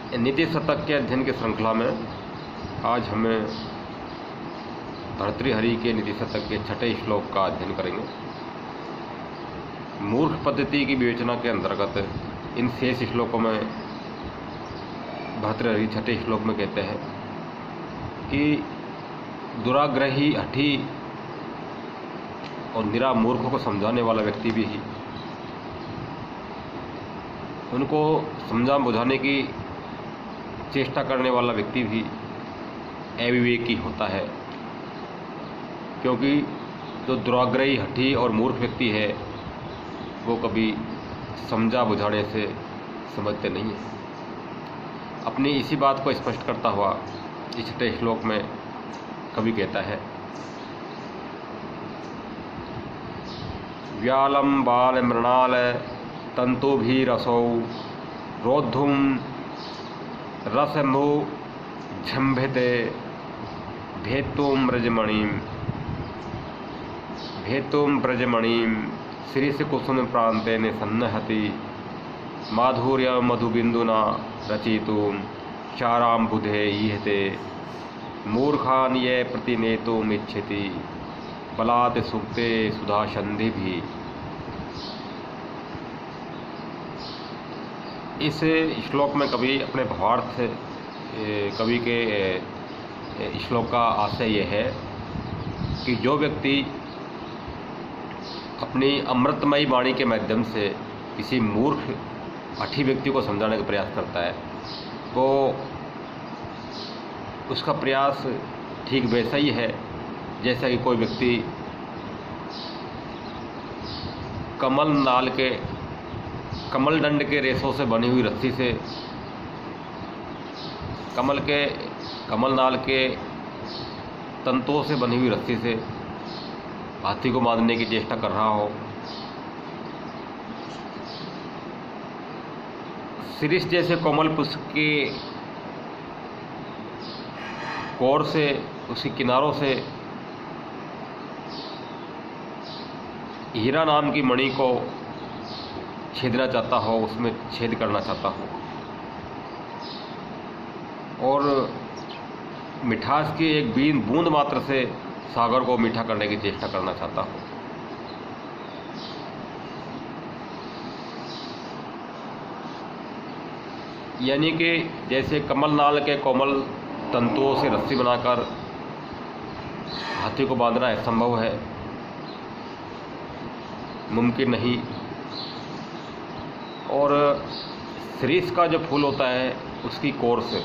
नीति शतक के अध्ययन की श्रृंखला में आज हमें भर्तृहरि के नीति शतक के 6ठे श्लोक का अध्ययन करेंगे। मूर्ख पद्धति की विवेचना के अंतर्गत इन शेष श्लोकों में भर्तृहरि 6ठे श्लोक में कहते हैं कि दुराग्रही, हठी और निरा मूर्खों को समझाने वाला व्यक्ति भी ही, उनको समझा बुझाने की चेष्टा करने वाला व्यक्ति भी अविवेकी होता है, क्योंकि जो दुराग्रही, हठी और मूर्ख व्यक्ति है वो कभी समझा बुझाने से समझते नहीं है। अपनी इसी बात को स्पष्ट करता हुआ इस 6ठे श्लोक में कवि कहता है, व्यालम बाल मृणाल तंतुभिरसौ रोद्धुम रसमु झंभिते भेतुम ब्रजमणिम श्रीशकुसुम प्रांते निसन्नहति माधुर्य मधुबिंदुना रचितुम चाराम्बुधे ईहते मूर्खान ये प्रतिनेतुमिच्छति बलात् सुक्ते सुधासंधि भी। इस श्लोक में कवि अपने भावार्थ, कवि के श्लोक का आशय यह है कि जो व्यक्ति अपनी अमृतमयी वाणी के माध्यम से किसी मूर्ख, हठी व्यक्ति को समझाने का प्रयास करता है, वो उसका प्रयास ठीक वैसा ही है जैसा कि कोई व्यक्ति कमल दंड के रेशों से बनी हुई रस्सी से, कमल नाल के तंतुओं से बनी हुई रस्सी से हाथी को बांधने की चेष्टा कर रहा हो। शिरीष जैसे कोमल पुष्प के कोर से, उसके किनारों से हीरा नाम की मणि को छेदना चाहता हो, उसमें छेद करना चाहता हो, और मिठास की एक बूंद मात्र से सागर को मीठा करने की चेष्टा करना चाहता हो। यानी कि जैसे कमलनाल के कोमल तंतुओं से रस्सी बनाकर हाथी को बांधना असंभव है, मुमकिन नहीं। और शिरीष का जो फूल होता है उसकी कोर से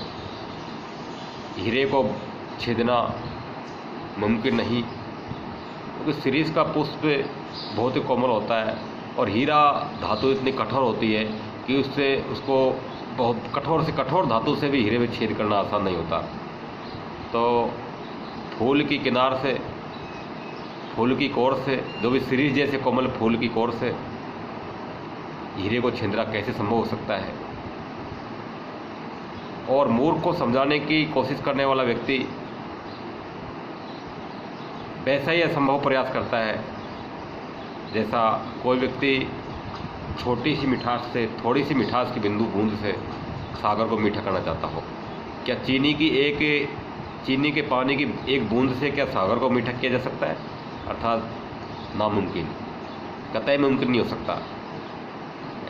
हीरे को छेदना मुमकिन नहीं, क्योंकि शिरीष का पुष्प बहुत ही कोमल होता है और हीरा धातु इतनी कठोर होती है कि उसको बहुत कठोर से कठोर धातु से भी हीरे में छेद करना आसान नहीं होता। तो फूल की किनार से, फूल की कोर से, जो भी शिरीष जैसे कोमल फूल की कोर से हीरे को छेदना कैसे संभव हो सकता है। और मूर्ख को समझाने की कोशिश करने वाला व्यक्ति वैसा ही असंभव प्रयास करता है जैसा कोई व्यक्ति छोटी सी मिठास से, थोड़ी सी मिठास की बिंदु बूंद से सागर को मीठा करना चाहता हो। क्या चीनी के पानी की एक बूंद से क्या सागर को मीठा किया जा सकता है? अर्थात नामुमकिन, कतई मुमकिन नहीं हो सकता।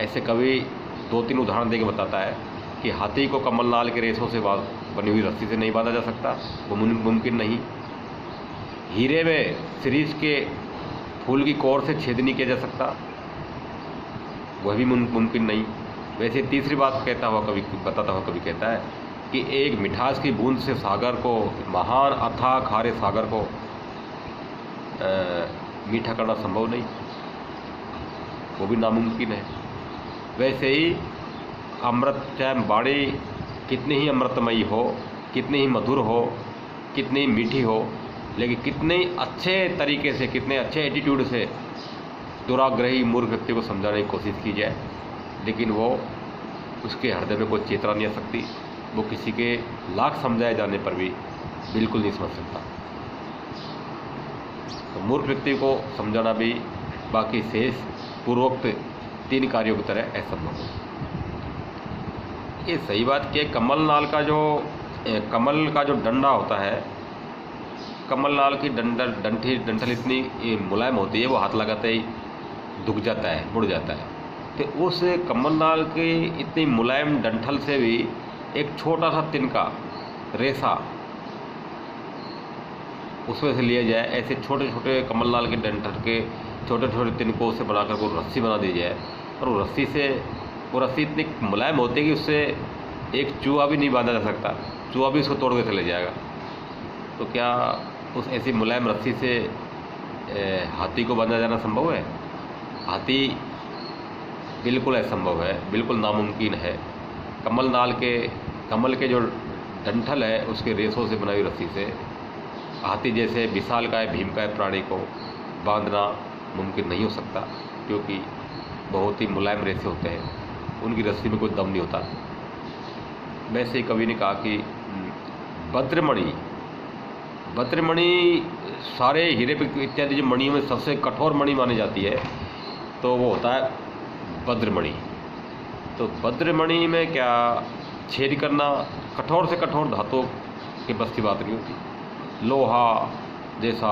ऐसे कवि 2-3 उदाहरण देकर बताता है कि हाथी को कमलनाल के रेशों से बनी हुई रस्सी से नहीं बांधा जा सकता, वो मुमकिन नहीं। हीरे में शिरीष के फूल की कोर से छेद नहीं किया जा सकता, वह भी मुमकिन नहीं। वैसे तीसरी बात बताता हुआ कवि कहता है कि एक मिठास की बूंद से सागर को, महान अथाह खारे सागर को मीठा करना संभव नहीं, वो भी नामुमकिन है। वैसे ही अमृत, चाहे वाणी कितनी ही अमृतमयी हो, कितनी ही मधुर हो, कितनी ही मीठी हो, लेकिन कितने अच्छे तरीके से, कितने अच्छे एटीट्यूड से दुराग्रही मूर्ख व्यक्ति को समझाने की कोशिश की जाए, लेकिन वो उसके हृदय में कोई चेतना नहीं आ सकती, वो किसी के लाख समझाए जाने पर भी बिल्कुल नहीं समझ सकता। तो मूर्ख व्यक्ति को समझाना भी बाकी शेष पूर्वोक्त 3 कार्यों की तरह असंभव है। ये सही बात कि कमल नाल का जो कमल का जो डंडा होता है, कमल नाल की डंठल इतनी मुलायम होती है, वो हाथ लगाते ही दुख जाता है, मुड़ जाता है। तो उस कमल नाल की इतनी मुलायम डंठल से भी एक छोटा सा तिनका रेसा उसमें से लिया जाए, ऐसे छोटे छोटे कमल नाल के डंठल के छोटे छोटे तिनकों से बनाकर वो रस्सी बना दी जाए, और वो रस्सी इतनी मुलायम होती है कि उससे एक चूहा भी नहीं बांधा जा सकता, चूहा भी उसको तोड़ के चले जाएगा। तो क्या उस ऐसी मुलायम रस्सी से हाथी को बांधा जाना संभव है? हाथी बिल्कुल असंभव है, बिल्कुल नामुमकिन है। कमल के जो डंठल है उसके रेशों से बनाई रस्सी से हाथी जैसे विशालकाय भीमकाय प्राणी को बांधना मुमकिन नहीं हो सकता, क्योंकि बहुत ही मुलायम रेशे होते हैं, उनकी रस्सी में कोई दम नहीं होता। वैसे ही कवि ने कहा कि वज्रमणि सारे हीरे इत्यादि जो मणियों में सबसे कठोर मणि मानी जाती है, तो वो होता है वज्रमणि। तो वज्रमणि में क्या छेद करना कठोर से कठोर धातु के बस की बात नहीं होती। लोहा जैसा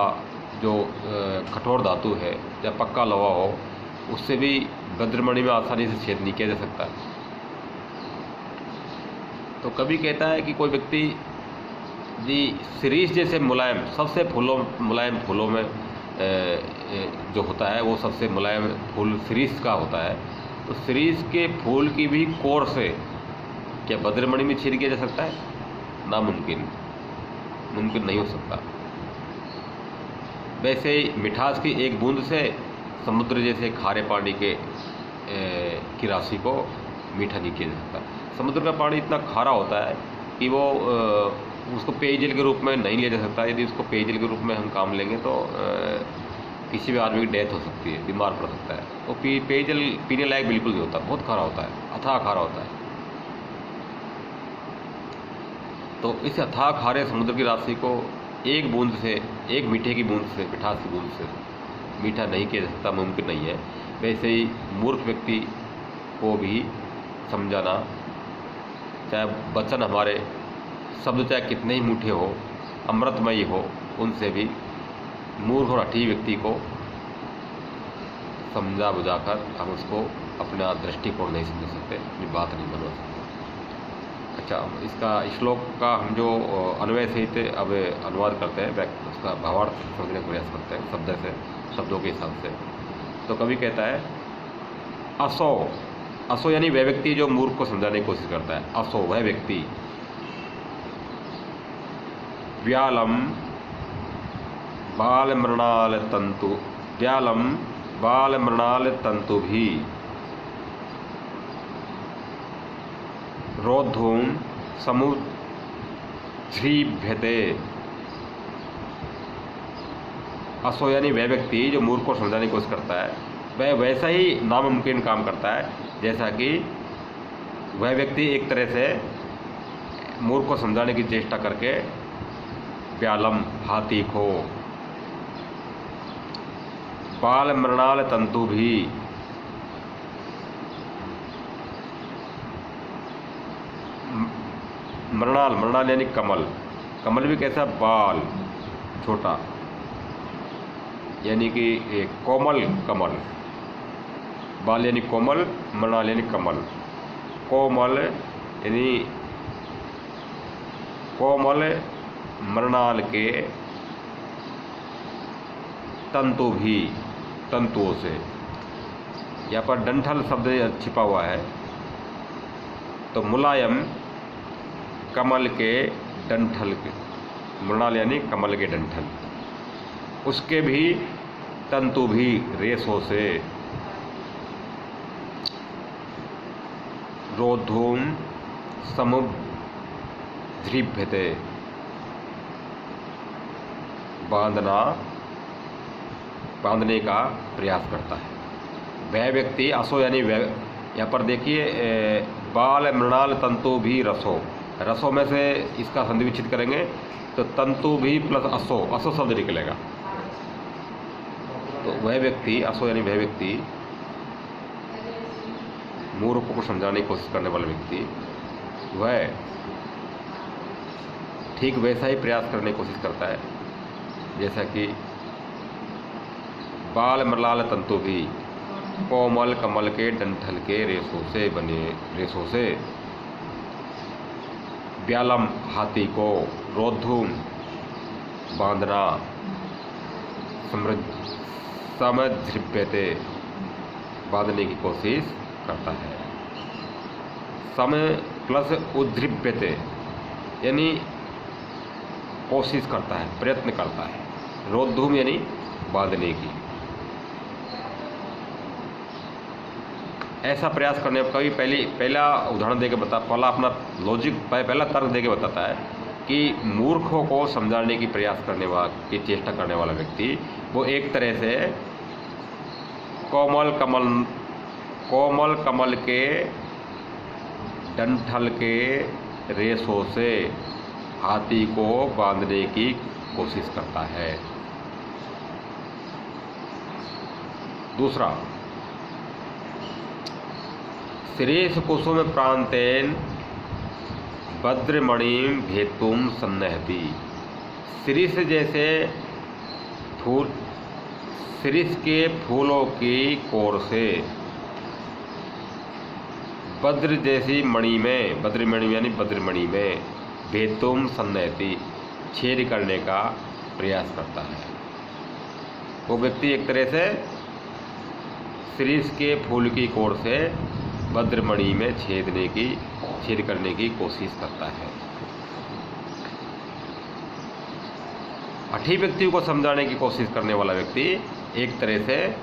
जो कठोर धातु है या पक्का लोहा हो, उससे भी वज्रमणि में आसानी से छेद नहीं किया जा सकता। तो कवि कहता है कि कोई व्यक्ति जी शिरीष जैसे मुलायम, सबसे मुलायम फूलों में जो होता है वो सबसे मुलायम फूल शिरीष का होता है। तो शिरीष के फूल की भी कोर से क्या वज्रमणि में छेद किया जा सकता है? नामुमकिन, मुमकिन नहीं हो सकता। वैसे ही मिठास की एक बूंद से समुद्र जैसे खारे पानी की राशि को मीठा नहीं किया जा सकता। समुद्र का पानी इतना खारा होता है कि वो उसको पेयजल के रूप में नहीं लिया जा सकता। यदि उसको पेयजल के रूप में हम काम लेंगे तो किसी भी आदमी की डेथ हो सकती है, बीमार पड़ सकता है। वो पेयजल पीने लायक बिल्कुल नहीं होता, बहुत खारा होता है, अथाह खारा होता है। तो इस अथाह खारे समुद्र की राशि को एक बूंद से, एक मीठे की बूंद से, मिठास की बूंद से मीठा नहीं किया जा सकता, मुमकिन नहीं है। वैसे ही मूर्ख व्यक्ति को भी समझाना, चाहे वचन हमारे शब्द चाहे कितने ही मीठे हो, अमृतमयी हो, उनसे भी मूर्ख और हठी व्यक्ति को समझा बुझाकर हम उसको अपना दृष्टिकोण नहीं समझ सकते, अपनी बात नहीं बनवा सकते। अच्छा, इसका श्लोक का हम जो अन्वय सहित अब अनुवाद करते हैं, उसका भावार्थ समझने का प्रयास करते हैं शब्द से, शब्दों के हिसाब से। तो कवि कहता है असो यानी वह व्यक्ति जो मूर्ख को समझाने की कोशिश करता है। असो वह व्यक्ति, व्यालम बाल मृणाल तंतु भी रोद्धूम समुद्रीभ्यते। असो यानी वह व्यक्ति जो मूर्ख को समझाने की कोशिश करता है, वह वैसा ही नामुमकिन काम करता है जैसा कि वह व्यक्ति एक तरह से मूर्ख को समझाने की चेष्टा करके व्यालम हाथी को, बाल मृणाल तंतु भी, मृणाल यानी कमल भी कैसा? बाल छोटा, यानी कि कोमल कमल। बाल यानी कोमल, मृणाल यानी कमल। कोमल यानी कोमल मृणाल के तंतु भी, तंतुओं से। यहाँ पर डंठल शब्द छिपा हुआ है, तो मुलायम कमल के डंठल के, मृणाल यानी कमल के डंठल, उसके भी तंतु भी रेशों से। रोद्धूम समुद्रीभ्यते, बांधने का प्रयास करता है वह व्यक्ति। असो यानी वह, यहाँ पर देखिए बाल मृणाल तंतु भी रसों में से इसका संधि विच्छेद करेंगे तो तंतु भी प्लस असो शब्द निकलेगा। तो वह व्यक्ति, असो यानी वह व्यक्ति, मूर्ख को समझाने की कोशिश करने वाला व्यक्ति वह ठीक वैसा ही प्रयास करने की कोशिश करता है जैसा कि बाल मृलाल तंतु भी कोमल कमल के डंठल के रेशों से व्यालम हाथी को रोद्धुम बांधना समझृप्यते बांधने की कोशिश करता है। समय प्लस उद्धृप्यते यानी कोशिश करता है, प्रयत्न करता है। रोद्धुम यानी बांधने की। ऐसा प्रयास करने कभी पहला उदाहरण देके पहला अपना लॉजिक पहला तर्क देके बताता है कि मूर्खों को समझाने की प्रयास करने वाला की चेष्टा करने वाला व्यक्ति वो एक तरह से कोमल कमल के डंठल के रेशों से हाथी को बांधने की कोशिश करता है। दूसरा, श्रेष कुसुम प्रांतेन भद्रमणिम भेतुम सन्नहति। शिरीष जैसे फूल, शिरीष के फूलों की कोर से भद्र जैसी मणि में, भद्रमणि यानी भद्रमणि में भेतुम सन्नहति छेद करने का प्रयास करता है। वो व्यक्ति एक तरह से शिरीष के फूल की कोर से भद्रमणि में छेद करने की कोशिश करता है। अठी व्यक्ति को समझाने की कोशिश करने वाला व्यक्ति एक तरह से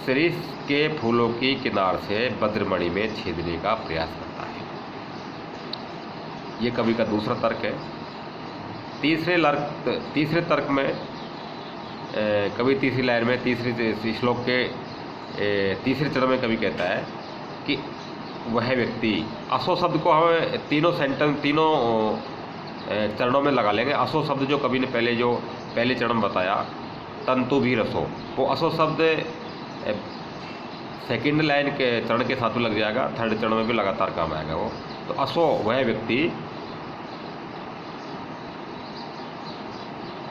शिरीष के फूलों की किनार से भद्रमणि में छेदने का प्रयास करता है। ये कवि का दूसरा तर्क है। तीसरे तर्क में कवि तीसरी लाइन में तीसरे श्लोक के तीसरे चरण में कवि कहता है कि वह व्यक्ति, असो शब्द को हमें तीनों चरणों में लगा लेंगे। असो शब्द जो कवि ने पहले चरण में बताया, तंतु भी रसो, वो असो शब्द सेकंड लाइन के चरण के साथ में लग जाएगा, थर्ड चरण में भी लगातार काम आएगा वो। तो असो वह व्यक्ति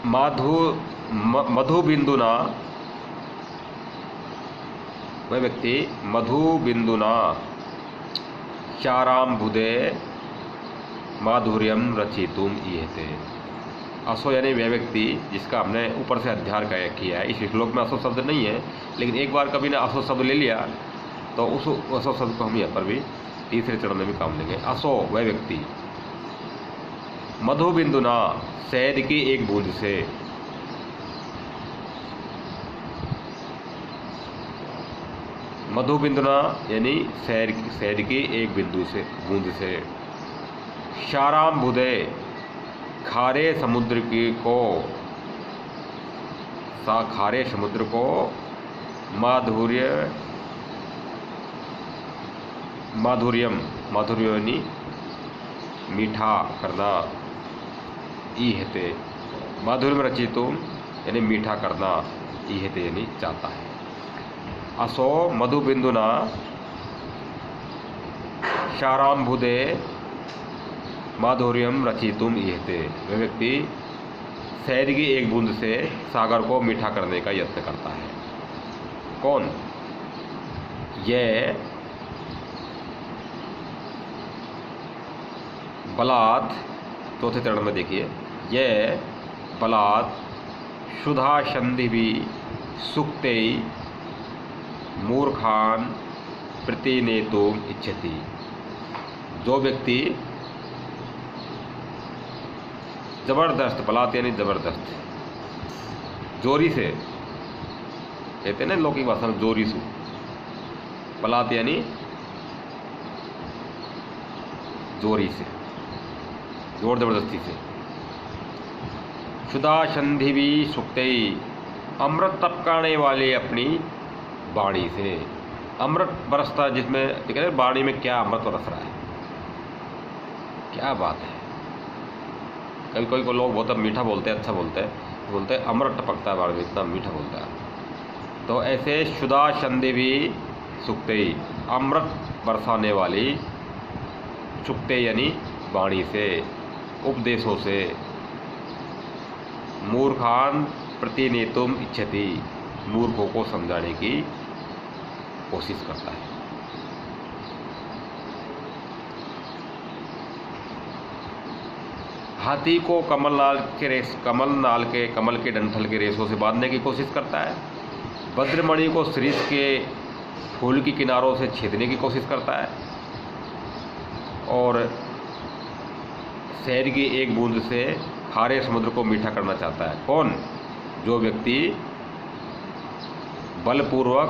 मधु बिंदुना चाराम्बुदे माधुर्यम रचितुम ईहते। असो यानी वह व्यक्ति जिसका हमने ऊपर से अध्ययन किया है। इस श्लोक में असो शब्द नहीं है, लेकिन एक बार कभी ने असो शब्द ले लिया तो उस असो शब्द को हम यहाँ पर भी तीसरे चरण में भी काम लेंगे। असो वह व्यक्ति मधु बिंदुना शहद की एक बूंद से, मधु बिंदुना यानी शहद की एक बूंद से, शाराम्बुदे खारे समुद्र को माधुर्यम यानी मीठा करना, ईहते माधुर्यम रचितुम यानी मीठा करना, ईहते यानी चाहता है। असो मधु बिंदुना शाराम्बुदे माधुर्यम रचितुम ईहते। वह व्यक्ति शहद की एक बूंद से सागर को मीठा करने का यत्न करता है। कौन? यह बलात्, चौथे चरण में देखिए, यह बलात् सुधा संधिभी सुक्ते मूर्खान प्रतिनेतुम इच्छति। जो व्यक्ति जबरदस्त, बलात् यानी जबरदस्त, जोरी से, कहते हैं ना लौकिक भाषा में जोरी से, बलात् यानी जोरी से, जोर जबरदस्ती से। शुदा संधि भी सुक्ते, अमृत टपकाने वाले अपनी वाणी से। अमृत बरसता जिसमें, ठीक है, वाणी में क्या अमृत बरस रहा है, क्या बात है। कभी कोई को लोग बहुत मीठा बोलते हैं, अच्छा बोलते हैं अमृत टपकता है वाणी में, इतना मीठा बोलता है। तो ऐसे शुदा संधि भी सुक्ते, अमृत बरसाने वाली चुक्ते यानी वाणी से, उपदेशों से। मूर्खान प्रतिनेतुम इच्छति, मूर्खों को समझाने की कोशिश करता है। हाथी को कमल के डंठल के रेशों से बांधने की कोशिश करता है। वज्रमणि को शीर्ष के फूल की किनारों से छेदने की कोशिश करता है। और शहद की एक बूंद से खारे समुद्र को मीठा करना चाहता है। कौन? जो व्यक्ति बलपूर्वक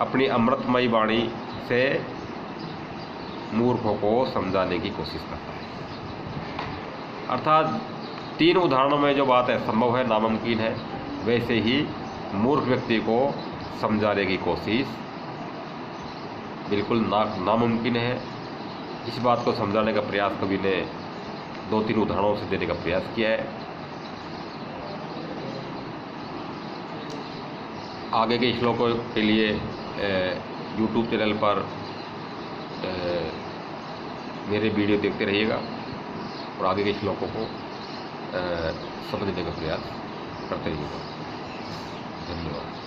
अपनी अमृतमयी वाणी से मूर्खों को समझाने की कोशिश करता है। अर्थात 3 उदाहरणों में जो बात है संभव है, नामुमकिन है, वैसे ही मूर्ख व्यक्ति को समझाने की कोशिश बिल्कुल नामुमकिन है। इस बात को समझाने का प्रयास कवि ने 2-3 उदाहरणों से देने का प्रयास किया है। आगे के श्लोकों के लिए YouTube चैनल पर मेरे वीडियो देखते रहिएगा और आगे के श्लोकों को समझने का प्रयास करते रहिएगा। धन्यवाद।